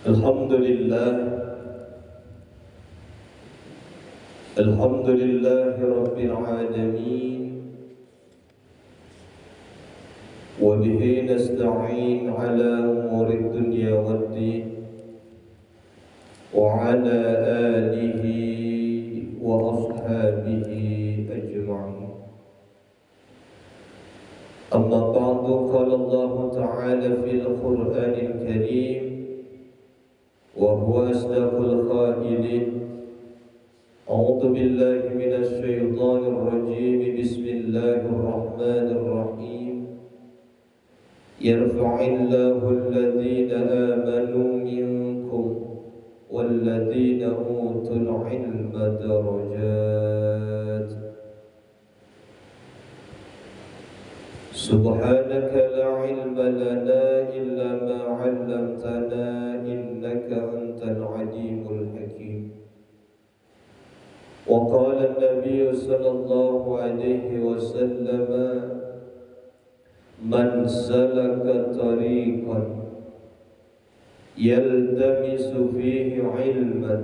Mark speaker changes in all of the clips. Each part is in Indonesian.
Speaker 1: Alhamdulillah, Alhamdulillahi Rabbil Alamin, wa bihi nasta'in ala umuri dunya waddin, wa ala alihi wa ashabihi ajma'in. Amma ba'du, qala Allah Ta'ala fil Qur'anil Karim, wa huwa asdaqul qailin. أعوذ بالله من الشيطان الرجيم بسم الله الرحمن الرحيم يرفع الله الذين آمنوا منكم والذين أوتوا العلم درجات سبحانك لا علم لنا إلا ما علمتنا إنك أنت العليم الحكيم. وقال النبي صلى الله عليه وسلم من سلك طريقا يلتمس فيه علما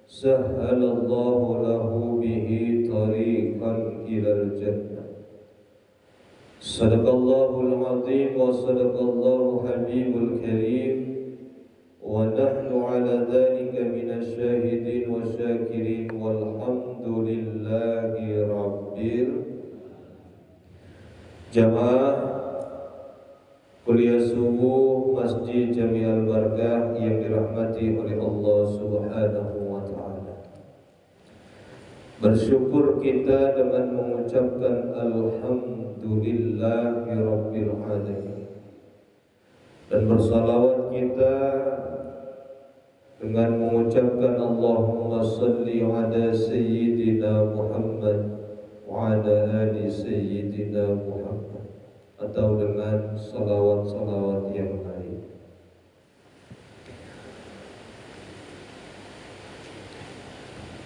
Speaker 1: سهل الله له به طريقا إلى الجنة. صدق الله العظيم وصدق الله حبيب الكريم ونحن على ذلك من الشاهدين والشاكرين والحمد لله رب Jamaah kuliah subuh Masjid Jami'al Barakah yang dirahmati oleh Allah Subhanahu wa taala. Bersyukur kita dengan mengucapkan alhamdulillahi rabbil alamin. Dan bersalawat kita dengan mengucapkan Allahumma salli ala Sayyidina Muhammad wa ala ali Sayyidina Muhammad, atau dengan salawat-salawat yang lain.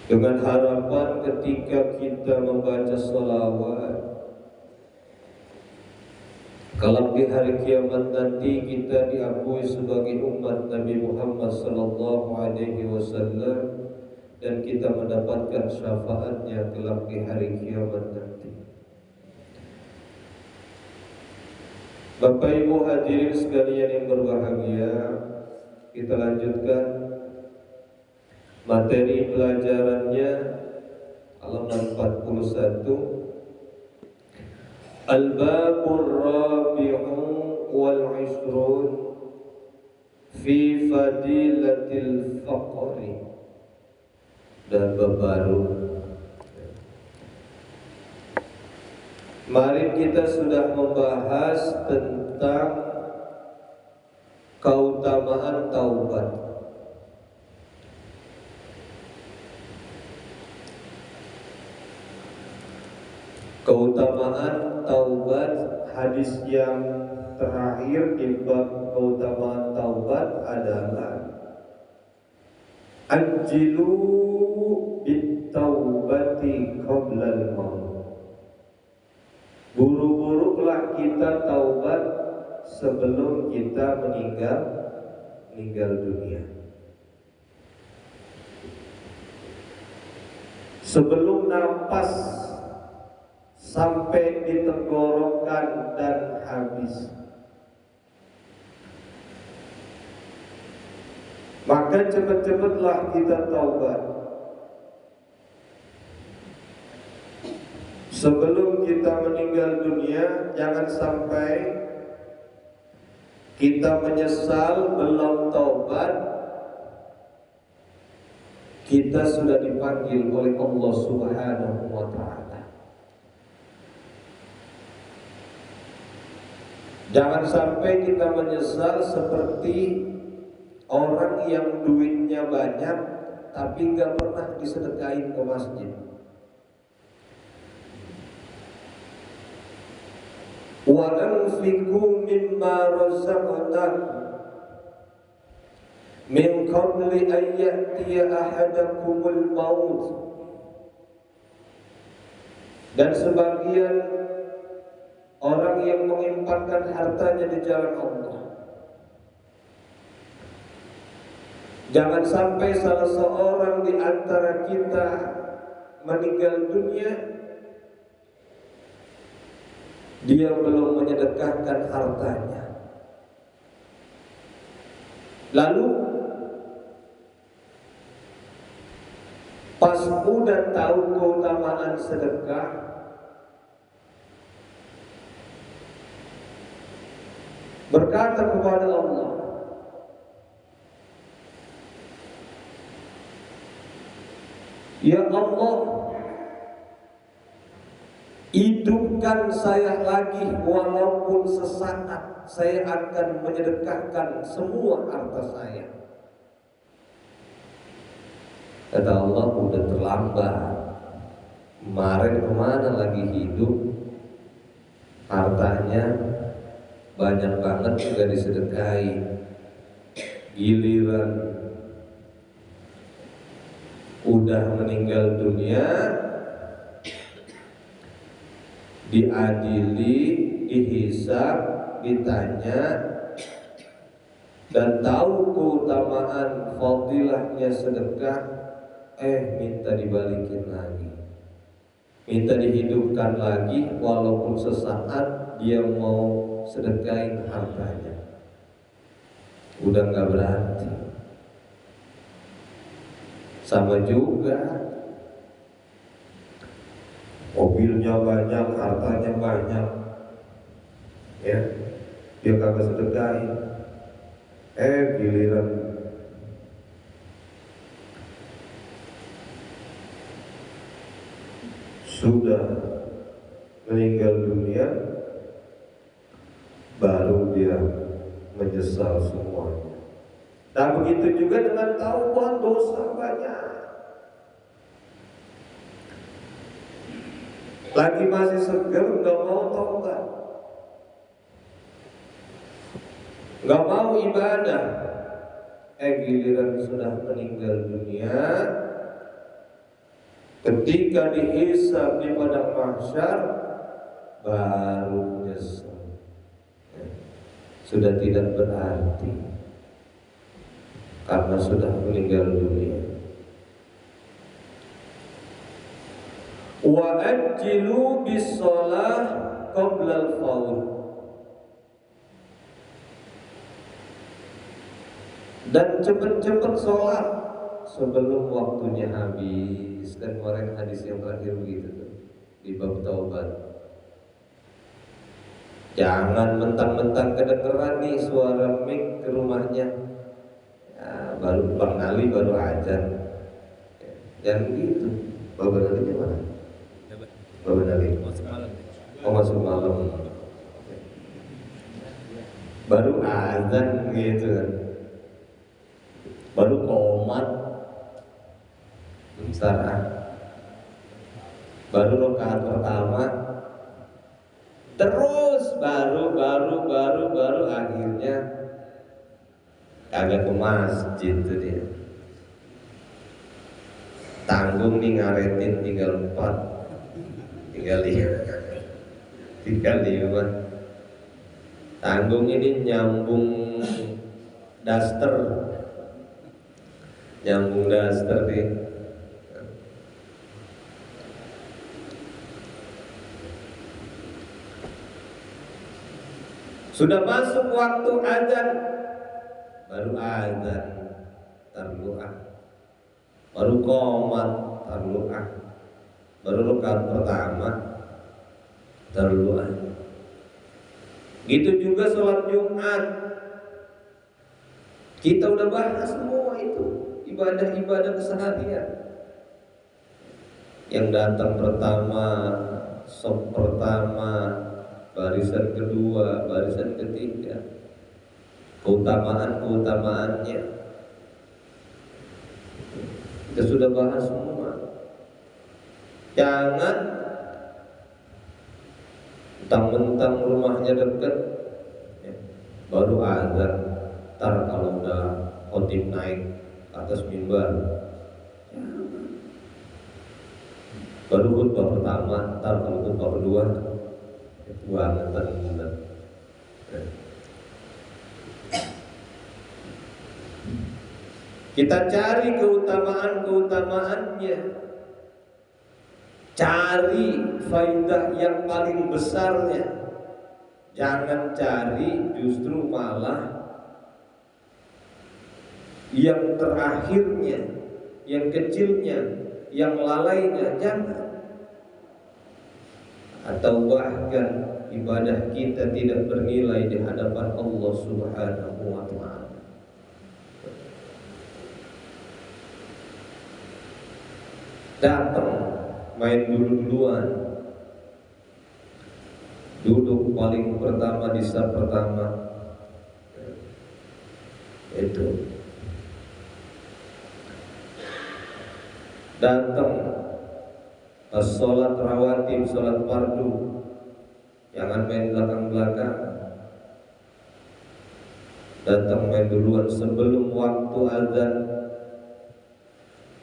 Speaker 1: Dengan harapan ketika kita membaca salawat, kalau di hari kiamat nanti kita diakui sebagai umat Nabi Muhammad sallallahu alaihi wasallam dan kita mendapatkan syafaatnya kelak di hari kiamat nanti. Bapak Ibu hadirin sekalian yang berbahagia, kita lanjutkan materi pelajarannya halaman 41. Al-babur rabi'u wal 'ishrun fi fadilatil faqri. Dan bab baru. Mari kita sudah membahas tentang keutamaan taubat. Keutamaan taubat, hadis yang terakhir di bab keutamaan taubat adalah Ajlu bit-taubati qoblal maut. Buru-burulah kita taubat sebelum kita meninggal dunia. Sebelum nafas sampai di tenggorokan dan habis, maka cepat-cepatlah kita taubat sebelum kita meninggal dunia. Jangan sampai kita menyesal belum taubat, kita sudah dipanggil oleh Allah Subhanahu wa ta'ala. Jangan sampai kita menyesal seperti orang yang duitnya banyak tapi gak pernah disedekahin ke masjid. Wa anfiqu mimma razaqnakum min qabli an ya'tiya ahadakumul maut. Dan sebagian orang yang menginfakkan hartanya di jalan Allah Jangan sampai salah seorang di antara kita meninggal dunia, dia belum menyedekahkan hartanya. Lalu pas udah tahu keutamaan sedekah, berkata kepada Allah, ya Allah, hidupkan saya lagi walaupun sesaat, saya akan menyedekahkan semua harta saya. Kata Allah, udah terlambat. Kemarin kemana lagi hidup, hartanya banyak banget juga disedekahi. Giliran udah meninggal dunia, diadili, dihisab, ditanya, dan tahu keutamaan fadilahnya sedekah, minta dibalikin lagi, minta dihidupkan lagi walaupun sesaat dia mau sedekahin hartanya. Udah gak berarti. Sama juga, mobilnya banyak, hartanya banyak, ya, dia kagak sedekahin. Giliran sudah meninggal dunia, baru dia menyesal semuanya. Nah begitu juga dengan tahu bahwa dosa banyak, lagi masih seger, gak mau taubat, gak mau ibadah, giliran sudah meninggal dunia, ketika dihisab di padang mahsyar, baru menyesal. Sudah tidak berarti karena sudah meninggal dunia. Wa ajjilu bis-shalah qabla al-fawt. Dan cepat-cepat sholat sebelum waktunya habis. Dan kemarin hadis yang terakhir begitu tuh, di bab taubat. Jangan mentang-mentang kedengeran nih suara mic ke rumahnya, ya, baru Bang Ali baru azan, jangan gitu. Bapak Ali mana? Bapak Ali masuk malam, baru azan gitu kan, baru qomat, bentar, baru rakaat pertama, terus baru akhirnya kagak ke masjid tuh dia. Tanggung nih ngaretin tinggal 4, tinggal 5. Tanggung ini nyambung daster nih. Sudah masuk waktu azan, baru azan, tarlu'ah, baru qomat, tarlu'ah, baru rakaat pertama, tarlu'ah. Gitu juga sholat Jumat. Kita udah bahas semua itu, ibadah-ibadah keseharian. Yang datang pertama, sop pertama, barisan kedua, barisan ketiga, keutamaan-keutamaannya kita sudah bahas semua. Jangan mentang-mentang rumahnya dekat, ya, baru azan, ntar kalau udah khotib naik ke atas mimbar, baru khutbah pertama, ntar kalau khutbah kedua, banget. Kita cari keutamaan-keutamaannya, cari faidah yang paling besarnya. Jangan cari justru malah yang terakhirnya, yang kecilnya, yang lalainya, jangan. Atau bahkan ibadah kita tidak bernilai di hadapan Allah Subhanahu wa ta'ala. Datang main dulu-duluan, duduk paling pertama di saf pertama, itu datang pas sholat rawatib, sholat fardu, jangan main belakang-belakang. Datang main duluan sebelum waktu azan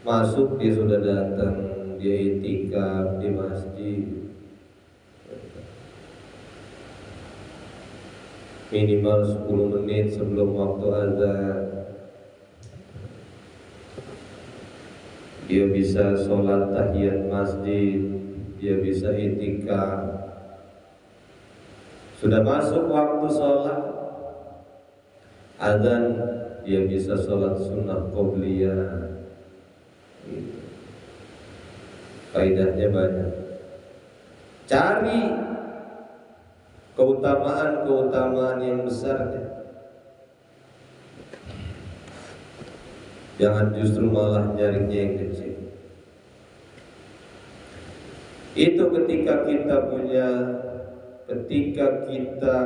Speaker 1: masuk, dia sudah datang, dia itikaf di masjid. Minimal 10 menit sebelum waktu azan dia bisa sholat tahiyat masjid, dia bisa itikaf. Sudah masuk waktu sholat azan, dia bisa sholat sunnah qobliyah. Gitu. Faedahnya banyak. Cari keutamaan-keutamaan yang besarnya. Jangan justru malah nyarinya yang kecil. Itu ketika kita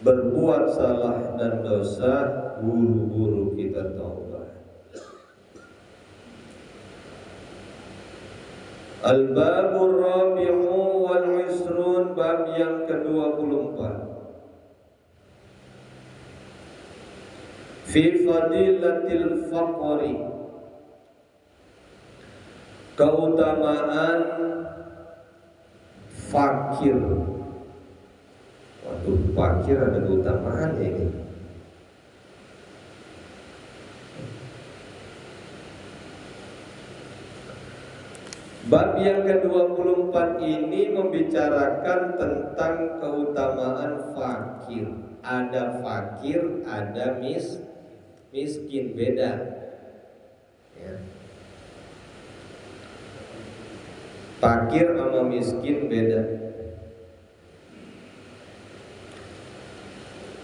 Speaker 1: berbuat salah dan dosa, buru-buru kita taubat. Al-babur rabi'u wal isrun, bab yang ke-24. Fi fadilatil faqri, keutamaan fakir. Waduh, fakir ada keutamaan ini. Bab yang ke-24 ini membicarakan tentang keutamaan fakir. Ada fakir, ada miskin, beda ya. Fakir sama miskin beda.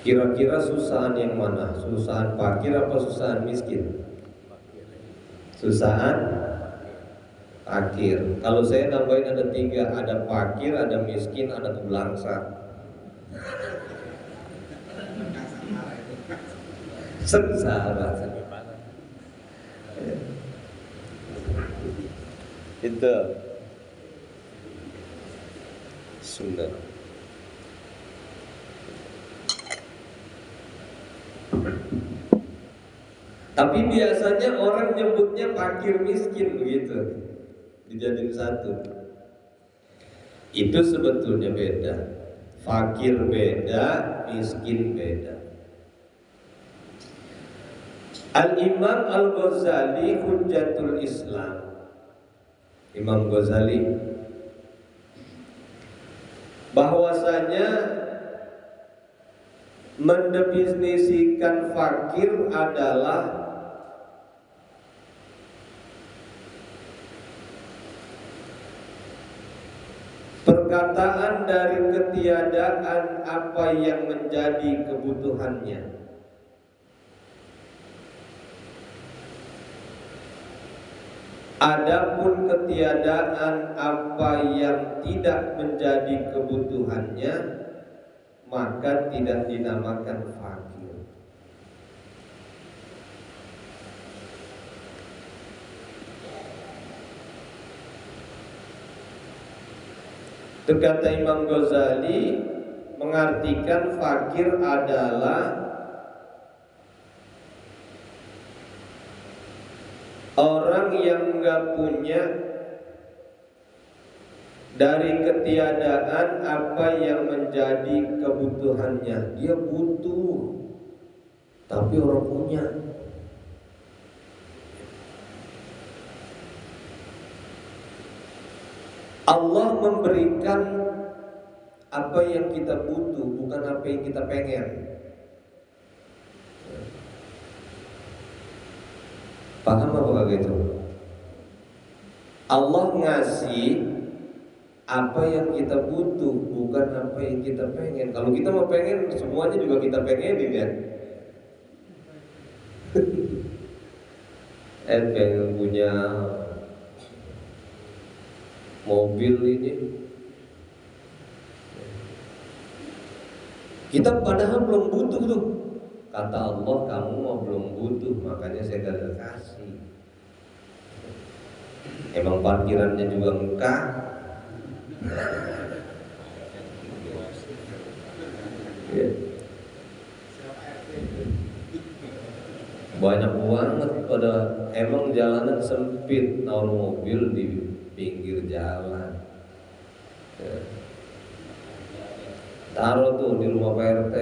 Speaker 1: Kira-kira susahan yang mana? Susahan fakir apa susahan miskin? Susahan fakir. Kalau saya nambahin ada 3, ada fakir, ada miskin, ada tulangsa. Sengsara. Itu sunnah. Tapi biasanya orang nyebutnya fakir miskin begitu, dijadiin satu. Itu sebetulnya beda. Fakir beda, miskin beda. Al-Imam Al-Ghazali Hujjatul Islam, Imam Ghazali, bahwasanya mendefinisikan fakir adalah perkataan dari ketiadaan apa yang menjadi kebutuhannya. Adapun ketiadaan apa yang tidak menjadi kebutuhannya, maka tidak dinamakan fakir. Itu kata Imam Ghazali, mengartikan fakir adalah orang yang enggak punya dari ketiadaan apa yang menjadi kebutuhannya. Dia butuh, tapi orang punya. Allah memberikan apa yang kita butuh, bukan apa yang kita pengen. Paham apa gitu? Allah ngasih apa yang kita butuh, bukan apa yang kita pengen. Kalau kita mau pengen, semuanya juga kita pengenin ya. Pengen punya mobil ini, kita padahal belum butuh tuh. Kata Allah, kamu mau belum butuh, makanya saya gak kasih. Emang parkirannya juga engkau. Ya. Banyak banget pada emang jalanan sempit, naruh mobil di pinggir jalan. Ya. Taruh tuh di rumah Pak RT.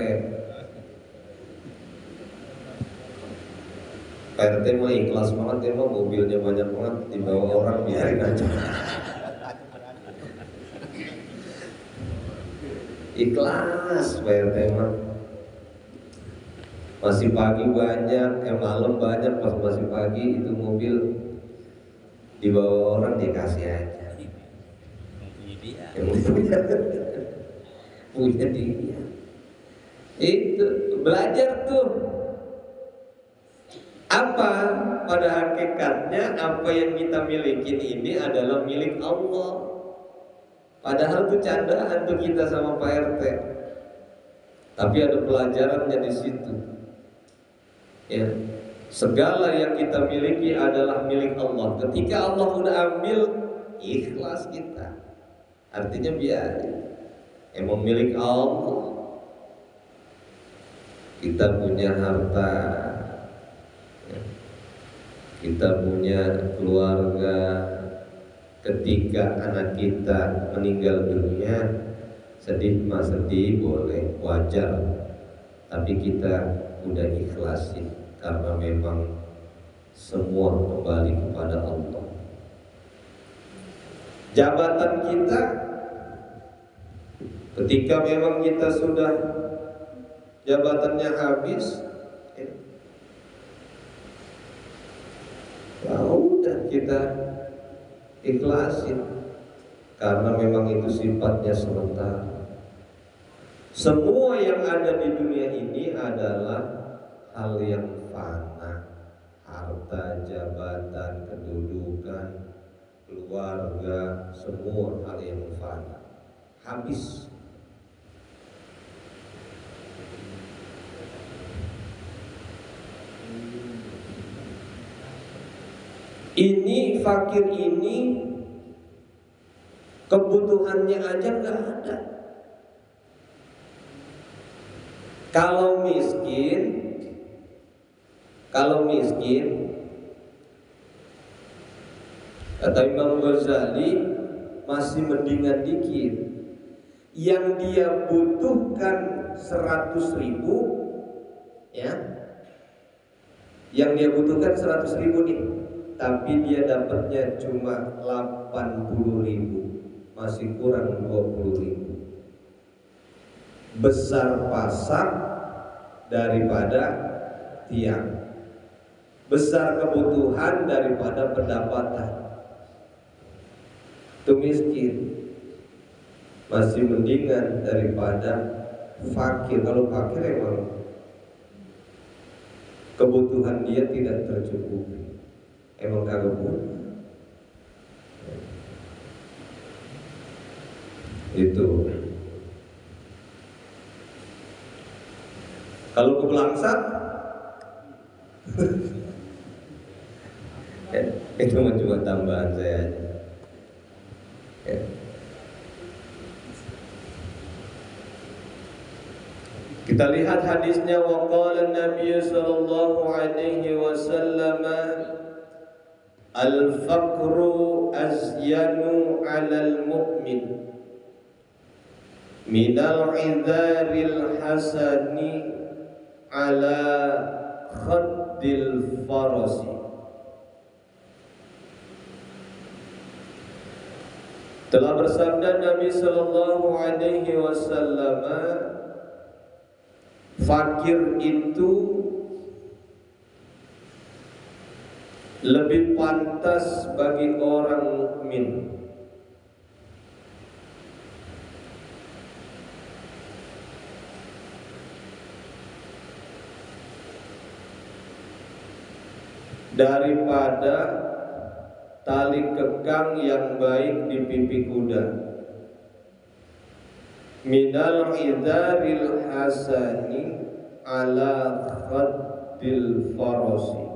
Speaker 1: Pak RT mah ikhlas banget, dia mah mobilnya banyak banget, dibawa orang biarin aja. Ikhlas Pak RT mah. Masih pagi banyak, malam banyak, pas masih pagi itu mobil dibawa orang dikasih aja. Punya dia. Itu belajar tuh. Apa pada hakikatnya apa yang kita miliki ini adalah milik Allah. Padahal itu candaan tuh kita sama Pak RT. Tapi ada pelajarannya di situ. Ya, segala yang kita miliki adalah milik Allah. Ketika Allah udah ambil, ikhlas kita. Artinya biarin. Emang milik Allah. Kita punya harta, ya. Kita punya keluarga. Ketika anak kita meninggal dunia, sedih mah sedih boleh, wajar. Tapi kita udah ikhlasin karena memang semua kembali kepada Allah. Jabatan kita, ketika memang kita sudah jabatannya habis, ya udah kita ikhlasin karena memang itu sifatnya sementara. Semua yang ada di dunia ini adalah hal yang fana. Harta, jabatan, kedudukan, keluarga, semua hal yang fana. Habis. Ini fakir ini kebutuhannya aja nggak ada. Kalau miskin, kata Imam Ghazali masih mendingan dikit. Yang dia butuhkan 100.000, ya, yang dia butuhkan 100.000 nih, tapi dia dapatnya cuma 80.000, masih kurang 20.000. Besar pasak daripada tiang, besar kebutuhan daripada pendapatan. Itu miskin, masih mendingan daripada fakir. Kalau fakir emang kebutuhan dia tidak tercukupi, emang kagak punya. Itu. Kalau kebelangsang, itu cuma tambahan saya aja. Ya. Kita lihat hadisnya, waqala Nabi sallallahu alaihi wasallam, al-faqru azyanu 'alal mu'min minal 'idharil hasani 'ala khaddil farasi. Telah bersabda Nabi sallallahu alaihi wasallam, fakir itu lebih pantas bagi orang mukmin daripada tali kekang yang baik di pipi kuda, minal idzaril hasani ala khaddil farasi.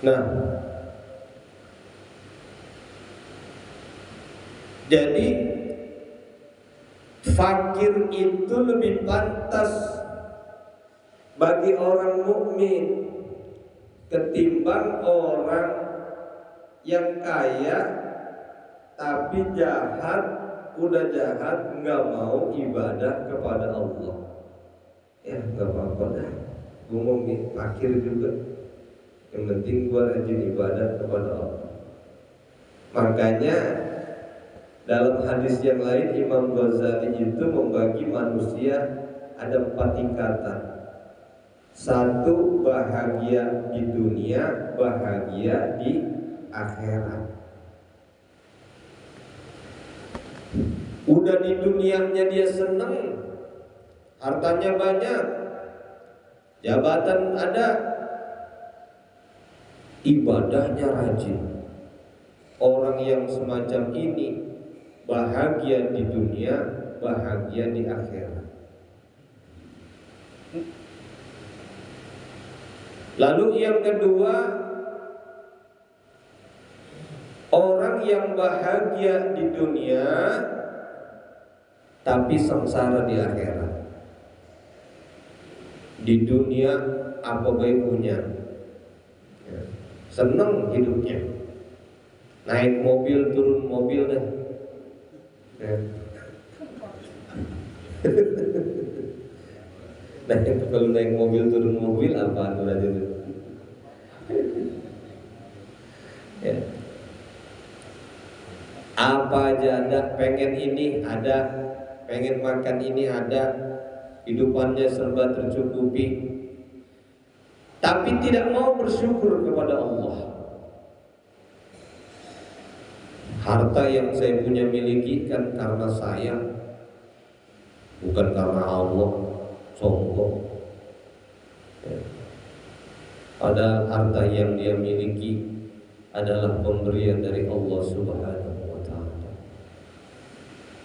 Speaker 1: Nah, jadi fakir itu lebih pantas bagi orang mukmin ketimbang orang yang kaya tapi jahat, udah jahat nggak mau ibadah kepada Allah. Ya nggak apa-apa dah, gue mau fakir juga. Yang penting gue rajin ibadah kepada Allah. Makanya dalam hadis yang lain Imam Ghazali itu membagi manusia ada 4 tingkatan. 1 bahagia di dunia, bahagia di akhirat. Udah di dunianya dia seneng, hartanya banyak, jabatan ada, ibadahnya rajin. Orang yang semacam ini bahagia di dunia, bahagia di akhirat. Lalu yang kedua, orang yang bahagia di dunia tapi sengsara di akhirat. Di dunia apa baik punya, seneng hidupnya, naik mobil turun mobil dah. Nah, kalau naik mobil turun mobil apa aja tuh? Ya. Apa aja ada, pengen ini ada, pengen makan ini ada, hidupannya serba tercukupi, tapi tidak mau bersyukur kepada Allah. Harta yang saya punya miliki kan karena saya, bukan karena Allah. Sombong. Padahal harta yang dia miliki adalah pemberian dari Allah Subhanahu wa ta'ala.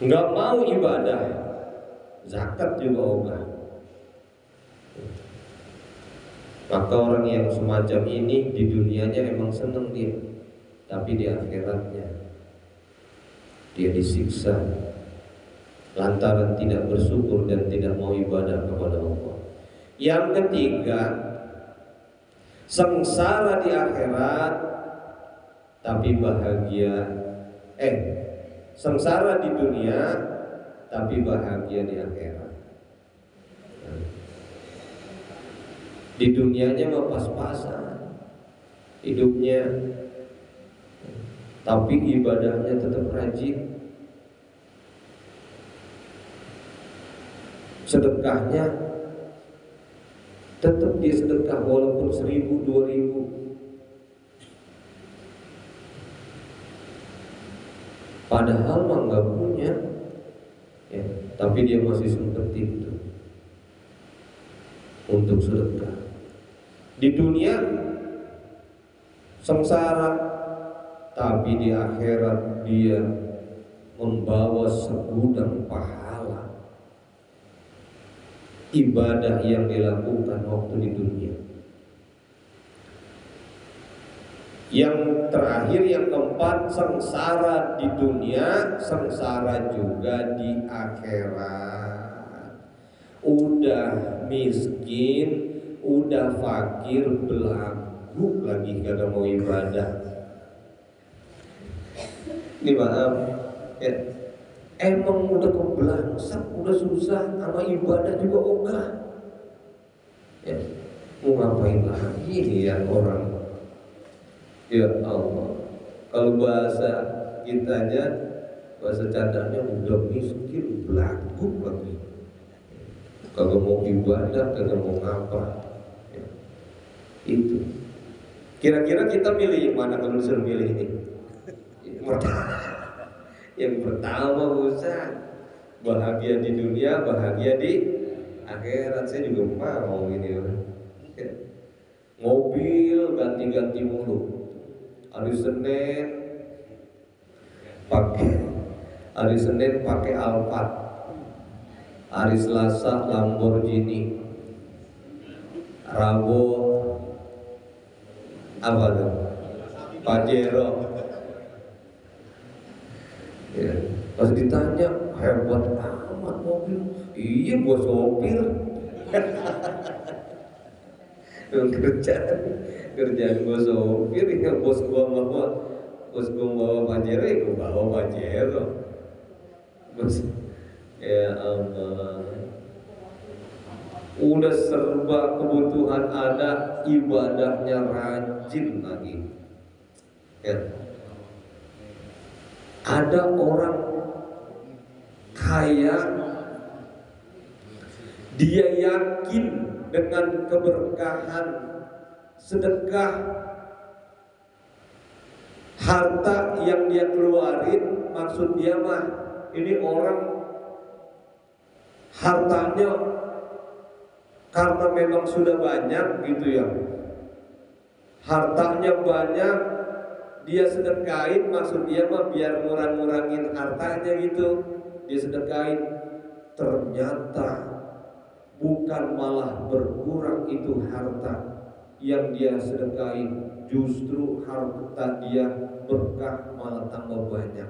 Speaker 1: Enggak mau ibadah, zakat juga ogah. Maka orang yang semacam ini di dunianya emang seneng dia, tapi di akhiratnya dia disiksa lantaran tidak bersyukur dan tidak mau ibadah kepada Allah. Yang ketiga, sengsara di akhirat tapi bahagia, sengsara di dunia tapi bahagia di akhirat. Di dunianya mah pas-pasan hidupnya, tapi ibadahnya tetap rajin. Sedekahnya tetap dia sedekah walaupun 1.000, 2.000. Padahal mah nggak punya, ya, tapi dia masih sempetin itu untuk sedekah. Di dunia sengsara, tapi di akhirat dia membawa segudang pahala ibadah yang dilakukan waktu di dunia. Yang terakhir, yang keempat, sengsara di dunia, sengsara juga di akhirat. Udah miskin, udah fakir, belagu lagi kagak mau ibadah. Ini maaf ya, emang udah kebelangsak, udah susah, sama ibadah juga ogah ya, mau ngapain lagi nih ya orang. Ya Allah, kalau bahasa kitanya, bahasa cadangnya udah miskin, belagu lagi, kagak mau ibadah, kagak mau ngapa ya. Itu kira-kira kita pilih yang mana kalau disuruh pilih ini? Yang pertama Ustaz, bahagia di dunia, bahagia di akhirat. Saya juga mau ini ya. Mobil ganti-ganti mulu. Hari Senin pakai Alphard, hari Selasa Lamborghini, Rabu apa tuh? Pajero. Ya. Pas ditanya, hebat amat mobil. Iya, gua sopir. kerjaan gua sopir, ya bos gua bawa Pajero, ya gua bawa Pajero. Bos, ya Allah. Udah serba kebutuhan ada, ibadahnya rajin lagi. Ya. Ada orang kaya, dia yakin dengan keberkahan sedekah harta yang dia keluarin. Maksud dia mah, ini orang hartanya karena memang sudah banyak gitu ya, hartanya banyak, dia sedekahin. Maksud dia mah biar ngurang-ngurangin hartanya gitu, dia sedekahin. Ternyata bukan malah berkurang itu harta yang dia sedekahin, justru harta dia berkah malah tambah banyak.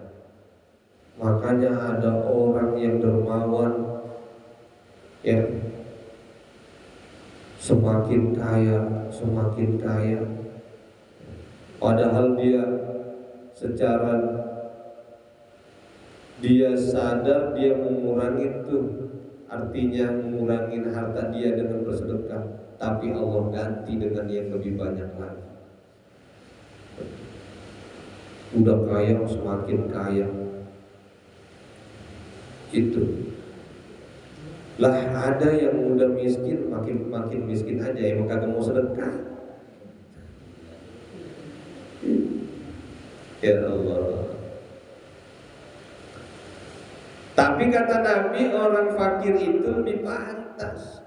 Speaker 1: Makanya ada orang yang dermawan ya, semakin kaya, padahal dia secara dia sadar dia mengurangi itu, artinya mengurangi harta dia dengan bersedekah, tapi Allah ganti dengan yang lebih banyak lagi. Udah kaya semakin kaya itu. Lah ada yang udah miskin, makin miskin aja, emang kagak mau sedekah. Ya Allah. Tapi kata Nabi, orang fakir itu lebih pantas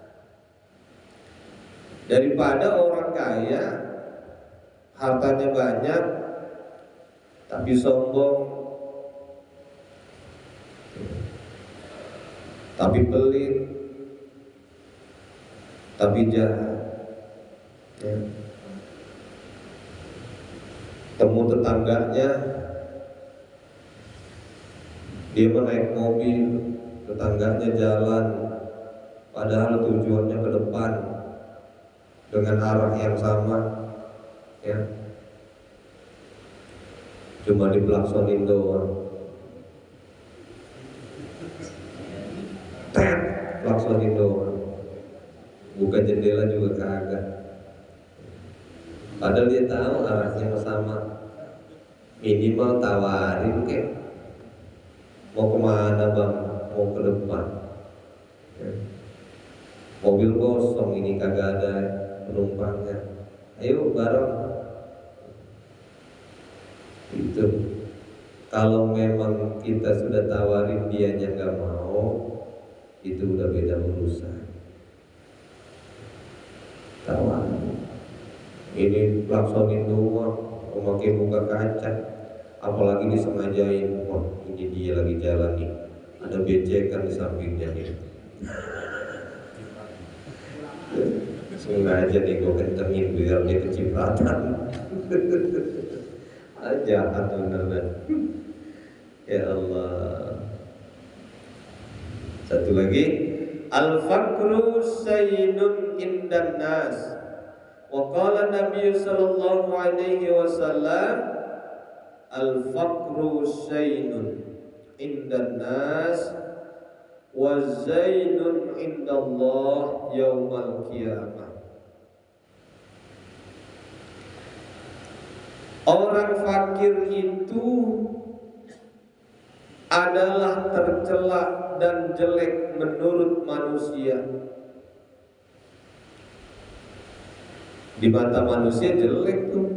Speaker 1: daripada orang kaya, hartanya banyak tapi sombong, tapi pelit, tapi jahat ya. Temu tetangganya, dia menaik mobil, tetangganya jalan, padahal tujuannya ke depan dengan arah yang sama ya, cuma diplaksonin doang, plaksonin doang, buka jendela juga kagak, padahal dia tahu arahnya sama. Minimal tawarin kek, mau kemana bang? Mau ke depan ya. Mobil kosong ini, kagak ada penumpangnya, ayo bareng. Itu kalau memang kita sudah tawarin dianya nggak mau, itu udah beda urusan. Tawarin ini plaksonin doang, memakai buka kaca, apalagi disengajain. Wah ini dia lagi jalan nih, ada becekan di sampingnya nih, sengaja nih gue kencengin biar dia kecipratan. Jahat bener-bener. Ya Allah. Satu lagi, al-fakru sayyidun indan nas. Wa qala Nabi sallallahu alaihi wasallam, al-faqru zainun indan nas wa zainun indallah yaumal qiyamah. Orang fakir itu adalah tercela dan jelek menurut manusia. Di mata manusia jelek tuh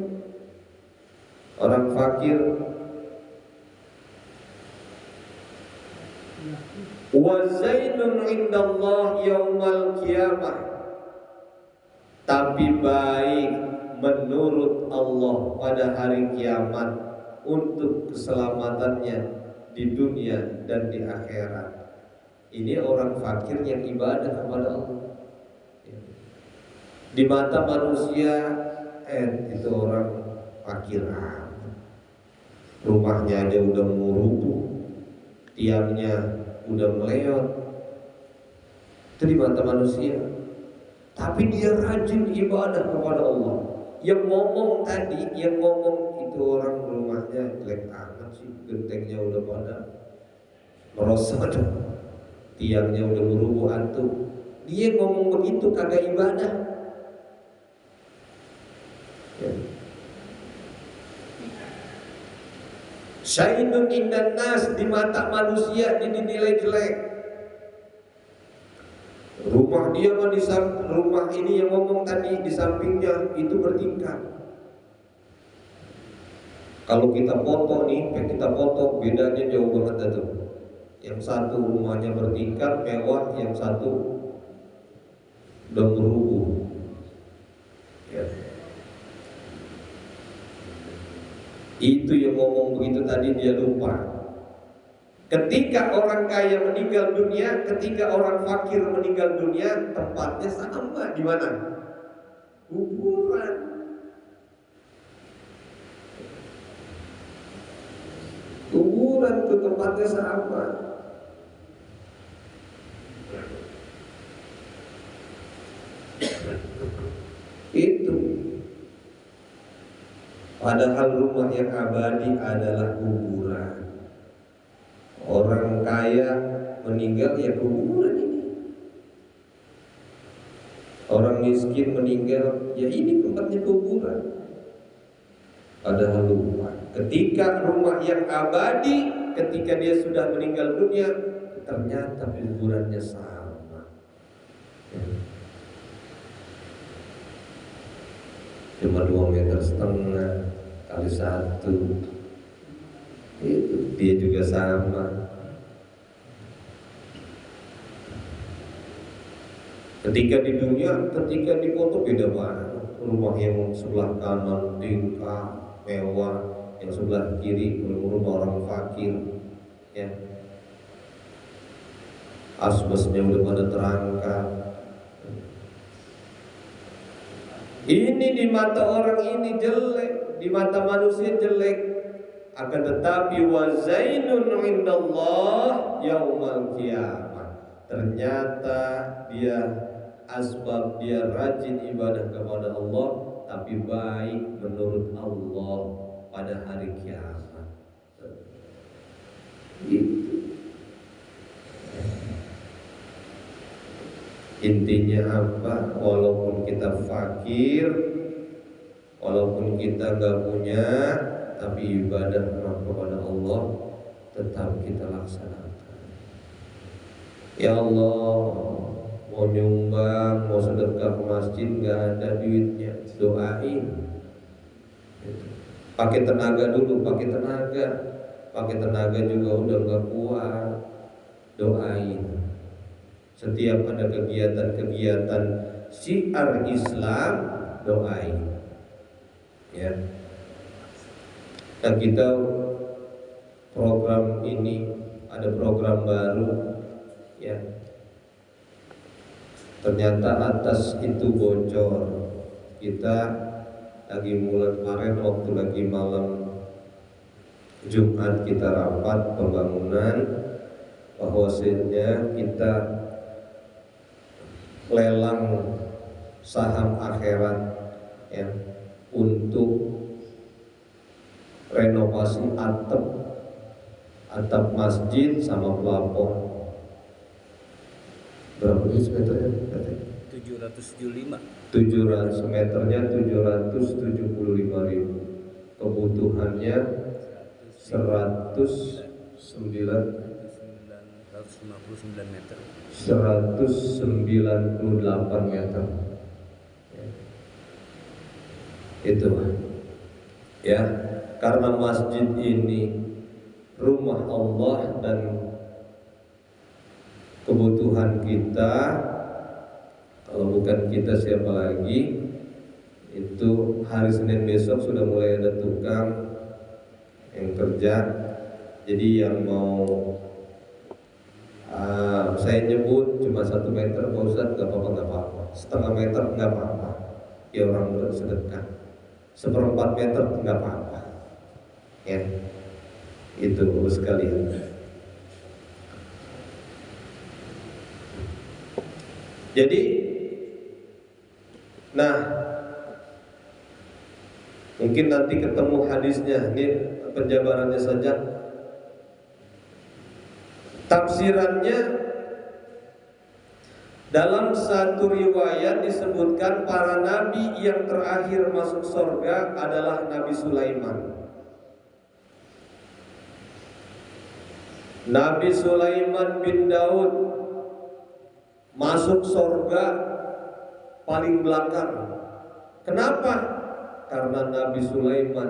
Speaker 1: orang fakir. Wa zainun indallah yaumal qiyamah, tapi baik menurut Allah pada hari kiamat untuk keselamatannya di dunia dan di akhirat. Ini orang fakir yang ibadah kepada Allah. Di mata manusia itu orang fakir, rumahnya aja udah mau rubuh, tiangnya udah meleot. Itu di mata manusia. Tapi dia rajin ibadah kepada Allah. Yang ngomong tadi, yang ngomong itu orang rumahnya jelek amat sih, gentengnya udah pada merosot, tiangnya udah berubuh antuk. Dia ngomong begitu kagak ibadah. Ya. Syainun indan nas, di mata manusia dinilai jelek. Rumah dia mah di rumah ini yang ngomong tadi di sampingnya itu bertingkat. Kalau kita foto nih, kita foto bedanya jauh banget tuh. Yang satu rumahnya bertingkat mewah, yang satu udah berubuh. Ya. Itu yang ngomong begitu tadi dia lupa. Ketika orang kaya meninggal dunia, ketika orang fakir meninggal dunia, tempatnya sama. Di mana? Kuburan. Kuburan itu tempatnya sama. Itu. Padahal rumah yang abadi adalah kuburan. Orang kaya meninggal ya kuburan ini. Orang miskin meninggal ya ini tempatnya kuburan. Padahal lupa. Ketika rumah yang abadi, ketika dia sudah meninggal dunia, ternyata kuburannya sama. Cuma 2,5 meter kali 1. Itu dia juga sama. Ketika di dunia, ketika di foto beda banget. Rumah yang sebelah kanan tingkat mewah, yang sebelah kiri rumah orang fakir. Ya. Asbesnya udah pada terangkat. Ini di mata orang ini jelek, di mata manusia jelek. Akan tetapi wa zainun indallah yaumal qiyamah. Ternyata dia asbab dia rajin ibadah kepada Allah, tapi baik menurut Allah pada hari kiamat. Itu intinya apa? Walaupun kita fakir, walaupun kita gak punya, tapi ibadah kepada Allah tetap kita laksanakan. Ya Allah, mau nyumbang, mau sedekah ke masjid, gak ada duitnya, doain. Pakai tenaga dulu, pakai tenaga juga udah gak kuat, doain. Setiap ada kegiatan-kegiatan syiar Islam, doain. Ya. Dan kita program ini ada program baru, ya. Ternyata atas itu bocor. Kita lagi mulai kemarin waktu lagi malam Jumat kita rapat pembangunan, bahwasanya kita lelang saham akhirat, ya, untuk renovasi atap masjid sama pelafon. Berapa meternya?
Speaker 2: 775.
Speaker 1: 700 meternya 775.000. Kebutuhannya
Speaker 2: 159 meter.
Speaker 1: 198 meter. Itu ya, karena masjid ini rumah Allah dan kebutuhan kita, kalau bukan kita siapa lagi. Itu hari Senin besok sudah mulai ada tukang yang kerja. Jadi yang mau saya nyebut cuma 1 meter, Pak Ustadz, nggak apa-apa, setengah meter nggak apa-apa, ya orang bersedekah. 1/4 meter nggak apa-apa, ya itu sekalian. Jadi, nah, mungkin nanti ketemu hadisnya. Ini penjabarannya saja. Tafsirannya, dalam satu riwayat disebutkan para nabi yang terakhir masuk surga adalah Nabi Sulaiman. Nabi Sulaiman bin Daud masuk surga paling belakang. Kenapa? Karena Nabi Sulaiman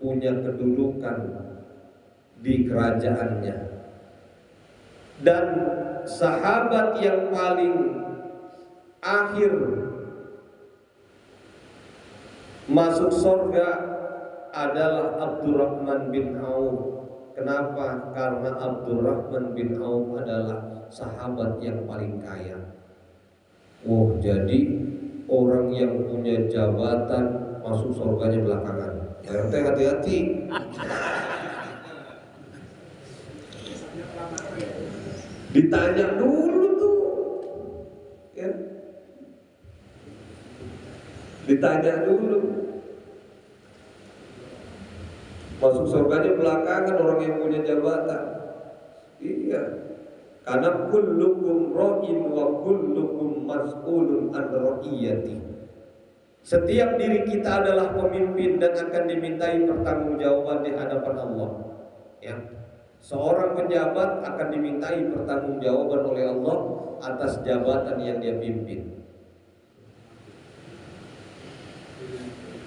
Speaker 1: punya kedudukan di kerajaannya. Dan sahabat yang paling akhir masuk surga adalah Abdurrahman bin Auf. Kenapa? Karena Abdurrahman bin Auf adalah sahabat yang paling kaya. Oh, jadi orang yang punya jabatan masuk surganya belakangan. Hati-hati. Ditanya dulu tuh, ya. Ditanya dulu. Masuk surganya belakangan orang yang punya jabatan. Iya. Karena kullukum ra'in wa kullukum mas'ulun an ra'iyati. Setiap diri kita adalah pemimpin dan akan dimintai pertanggungjawaban di hadapan Allah. Ya. Seorang pejabat akan dimintai pertanggungjawaban oleh Allah atas jabatan yang dia pimpin.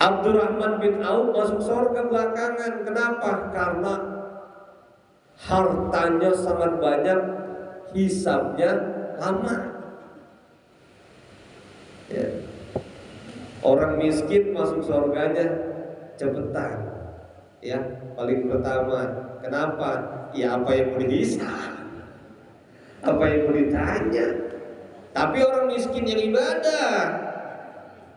Speaker 1: Abdurrahman bin Auf masuk surga belakangan. Kenapa? Karena hartanya sangat banyak, hisabnya lama. Ya. Orang miskin masuk surganya cepetan. Ya, paling pertama. Kenapa? Ya apa yang mau dihisab, apa yang mau ditanya. Tapi orang miskin yang ibadah.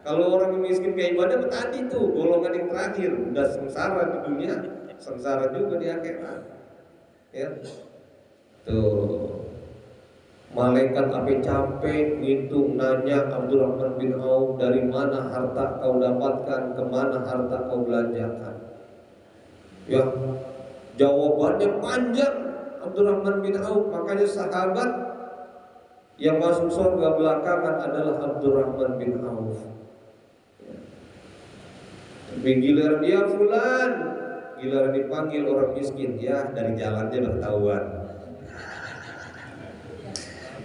Speaker 1: Kalau orang miskin kayak ibadah tadi tuh golongan yang terakhir, udah sengsara di dunia, sengsara juga di akhirat. Ya. Tuh. Malaikat apa capek ngitung nanya Abdurrahman bin Auf, dari mana harta kau dapatkan, kemana harta kau belanjakan. Ya, jawabannya panjang Abdurrahman bin Auf. Makanya sahabat yang masuk surga belakangan adalah Abdurrahman bin Auf. Tapi giliran dia fulan, giliran dipanggil orang miskin, ya dari jalannya udah ketahuan.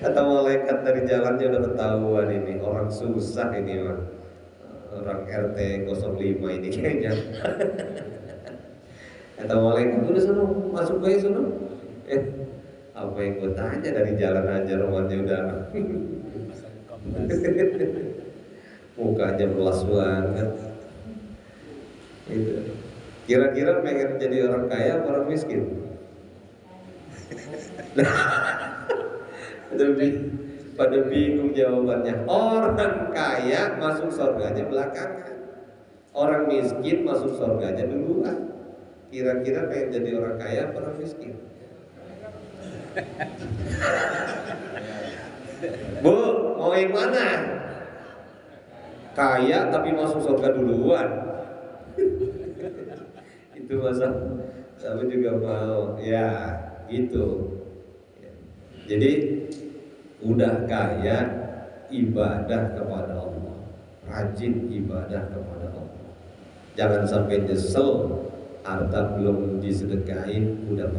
Speaker 1: Kata malaikat dari jalannya udah ketahuan ini orang susah ini mah. Orang RT 05 ini kayaknya. Kata malaikat udah sana masuk aja sana. Apa yang gue tanya, dari jalan aja rumahnya udah. Mukanya belas banget. Itu. Kira-kira pengen jadi orang kaya atau orang miskin? Pada bingung jawabannya. Orang kaya masuk surganya belakangan, orang miskin masuk surganya duluan. Kira-kira pengen jadi orang kaya atau orang miskin? Bu, mau yang mana? Kaya tapi masuk surga duluan. Itu Itu masa kamu juga mau ya gitu. Jadi udah kaya ibadah kepada Allah, rajin ibadah kepada Allah. Jangan sampai nyesel harta belum disedekahin udah